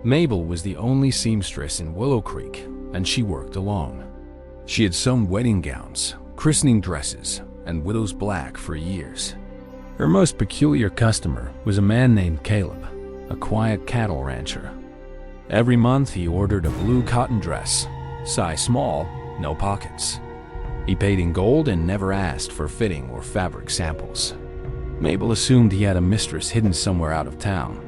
Mabel was the only seamstress in Willow Creek, and she worked alone. She had sewn wedding gowns, christening dresses, and widow's black for years. Her most peculiar customer was a man named Caleb, a quiet cattle rancher. Every month he ordered a blue cotton dress, size small, no pockets. He paid in gold and never asked for fitting or fabric samples. Mabel assumed he had a mistress hidden somewhere out of town.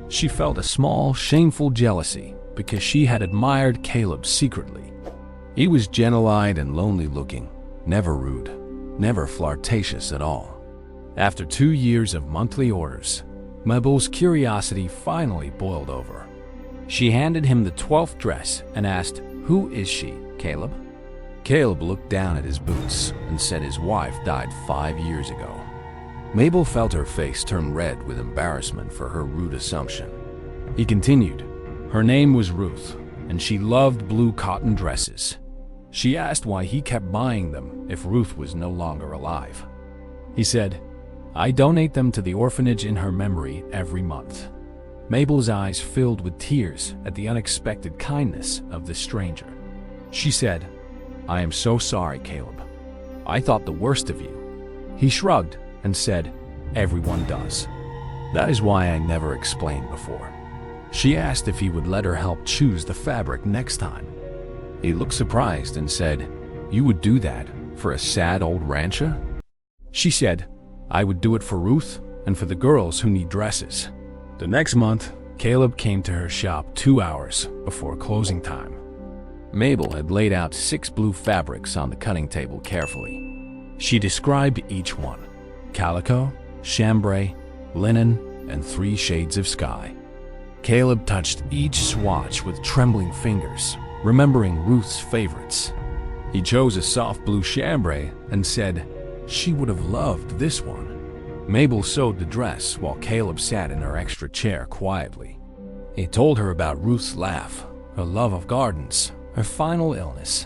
She felt a small, shameful jealousy because she had admired Caleb secretly. He was gentle-eyed and lonely-looking, never rude, never flirtatious at all. After 2 years of monthly orders, Mabel's curiosity finally boiled over. She handed him the 12th dress and asked, "Who is she, Caleb?" Caleb looked down at his boots and said his wife died 5 years ago. Mabel felt her face turn red with embarrassment for her rude assumption. He continued, "Her name was Ruth, and she loved blue cotton dresses." She asked why he kept buying them if Ruth was no longer alive. He said, "I donate them to the orphanage in her memory every month." Mabel's eyes filled with tears at the unexpected kindness of this stranger. She said, "I am so sorry, Caleb. I thought the worst of you." He shrugged and said, "Everyone does. That is why I never explained before." She asked if he would let her help choose the fabric next time. He looked surprised and said, "You would do that for a sad old rancher?" She said, "I would do it for Ruth and for the girls who need dresses." The next month, Caleb came to her shop 2 hours before closing time. Mabel had laid out 6 blue fabrics on the cutting table carefully. She described each one: calico, chambray, linen, and 3 shades of sky. Caleb touched each swatch with trembling fingers, remembering Ruth's favorites. He chose a soft blue chambray and said, "She would have loved this one." Mabel sewed the dress while Caleb sat in her extra chair quietly. He told her about Ruth's laugh, her love of gardens, her final illness.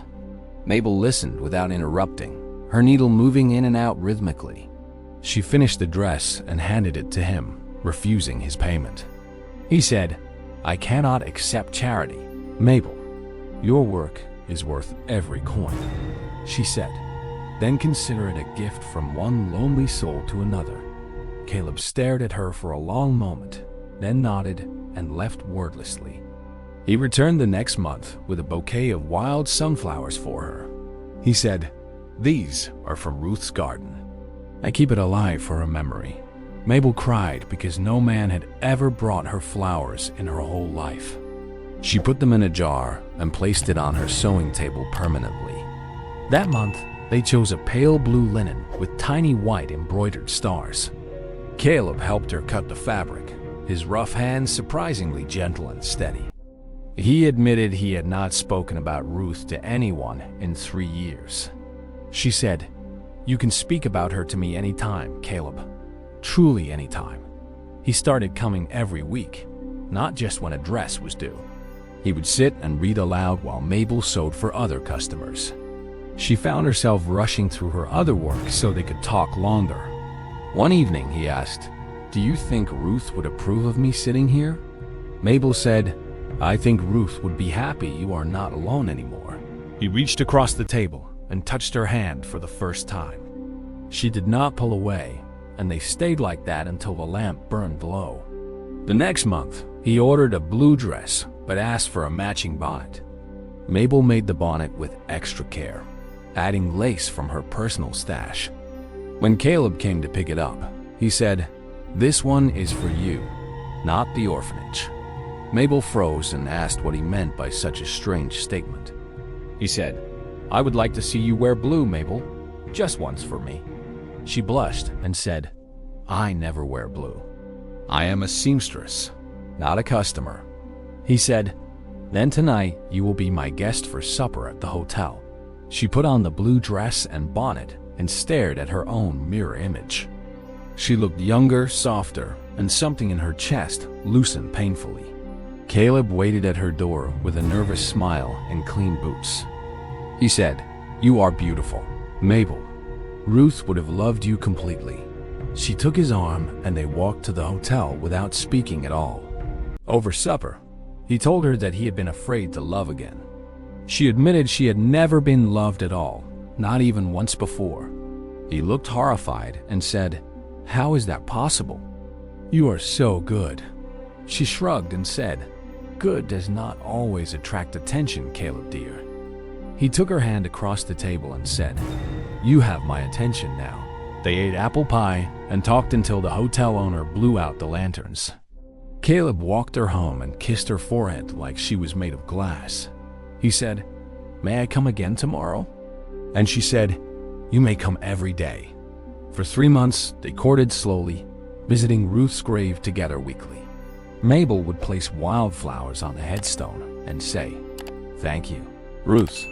Mabel listened without interrupting, her needle moving in and out rhythmically. She finished the dress and handed it to him, refusing his payment. He said, "I cannot accept charity, Mabel. Your work is worth every coin," she said. "Then consider it a gift from one lonely soul to another." Caleb stared at her for a long moment, then nodded and left wordlessly. He returned the next month with a bouquet of wild sunflowers for her. He said, "These are from Ruth's garden. I keep it alive for her memory." Mabel cried because no man had ever brought her flowers in her whole life. She put them in a jar and placed it on her sewing table permanently. That month, they chose a pale blue linen with tiny white embroidered stars. Caleb helped her cut the fabric, his rough hands surprisingly gentle and steady. He admitted he had not spoken about Ruth to anyone in 3 years. She said, "You can speak about her to me anytime, Caleb. Truly anytime." He started coming every week, not just when a dress was due. He would sit and read aloud while Mabel sewed for other customers. She found herself rushing through her other work so they could talk longer. One evening he asked, "Do you think Ruth would approve of me sitting here?" Mabel said, "I think Ruth would be happy you are not alone anymore." He reached across the table and touched her hand for the first time. She did not pull away, and they stayed like that until the lamp burned low. The next month, he ordered a blue dress but asked for a matching bonnet. Mabel made the bonnet with extra care, adding lace from her personal stash. When Caleb came to pick it up, he said, "This one is for you, not the orphanage." Mabel froze and asked what he meant by such a strange statement. He said, "I would like to see you wear blue, Mabel, just once for me." She blushed and said, "I never wear blue. I am a seamstress, not a customer." He said, "Then tonight you will be my guest for supper at the hotel." She put on the blue dress and bonnet and stared at her own mirror image. She looked younger, softer, and something in her chest loosened painfully. Caleb waited at her door with a nervous smile and clean boots. He said, "You are beautiful, Mabel. Ruth would have loved you completely." She took his arm and they walked to the hotel without speaking at all. Over supper, He told her that he had been afraid to love again. She admitted she had never been loved at all, not even once before. He looked horrified and said, "How is that possible? You are so good." She shrugged and said, "Good does not always attract attention, Caleb dear." He took her hand across the table and said, "You have my attention now." They ate apple pie and talked until the hotel owner blew out the lanterns. Caleb walked her home and kissed her forehead like she was made of glass. He said, "May I come again tomorrow?" And she said, "You may come every day." For 3 months, they courted slowly, visiting Ruth's grave together weekly. Mabel would place wildflowers on the headstone and say, "Thank you, Ruth."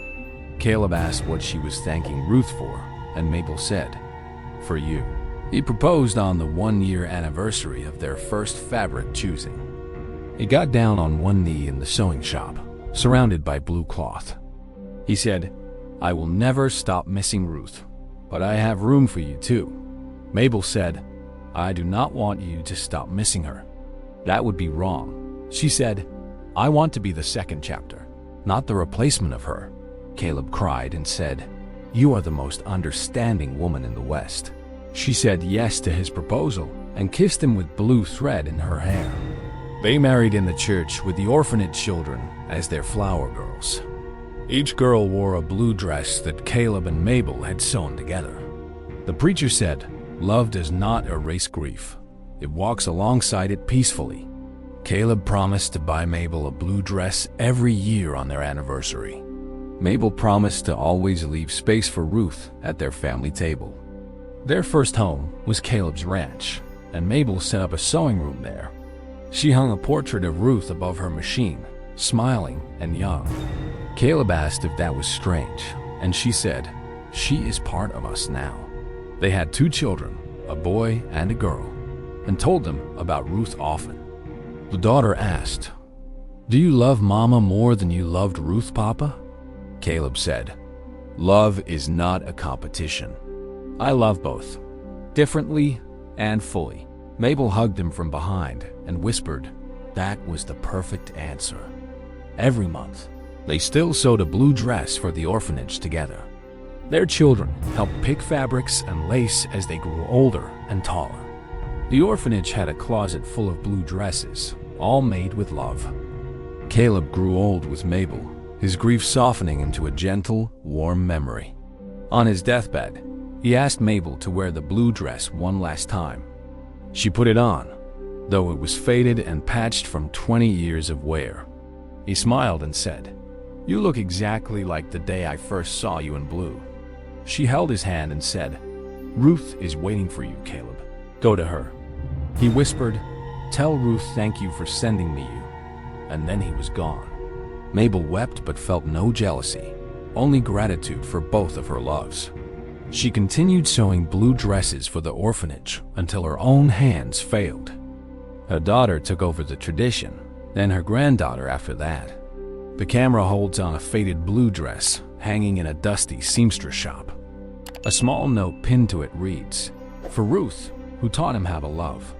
Caleb asked what she was thanking Ruth for, and Mabel said, "For you." He proposed on the 1-year anniversary of their first fabric choosing. He got down on one knee in the sewing shop, surrounded by blue cloth. He said, "I will never stop missing Ruth, but I have room for you too." Mabel said, "I do not want you to stop missing her. That would be wrong." She said, "I want to be the second chapter, not the replacement of her." Caleb cried and said, "You are the most understanding woman in the West." She said yes to his proposal and kissed him with blue thread in her hair. They married in the church with the orphanage children as their flower girls. Each girl wore a blue dress that Caleb and Mabel had sewn together. The preacher said, "Love does not erase grief. It walks alongside it peacefully." Caleb promised to buy Mabel a blue dress every year on their anniversary. Mabel promised to always leave space for Ruth at their family table. Their first home was Caleb's ranch, and Mabel set up a sewing room there. She hung a portrait of Ruth above her machine, smiling and young. Caleb asked if that was strange, and she said, "She is part of us now." They had 2 children, a boy and a girl, and told them about Ruth often. The daughter asked, "Do you love Mama more than you loved Ruth, Papa?" Caleb said, "Love is not a competition. I love both, differently and fully." Mabel hugged him from behind and whispered, "That was the perfect answer." Every month, they still sewed a blue dress for the orphanage together. Their children helped pick fabrics and lace as they grew older and taller. The orphanage had a closet full of blue dresses, all made with love. Caleb grew old with Mabel, his grief softening into a gentle, warm memory. On his deathbed, he asked Mabel to wear the blue dress one last time. She put it on, though it was faded and patched from 20 years of wear. He smiled and said, "You look exactly like the day I first saw you in blue." She held his hand and said, "Ruth is waiting for you, Caleb. Go to her." He whispered, "Tell Ruth thank you for sending me you." And then he was gone. Mabel wept but felt no jealousy, only gratitude for both of her loves. She continued sewing blue dresses for the orphanage until her own hands failed. Her daughter took over the tradition, then her granddaughter after that. The camera holds on a faded blue dress hanging in a dusty seamstress shop. A small note pinned to it reads, "For Ruth, who taught him how to love."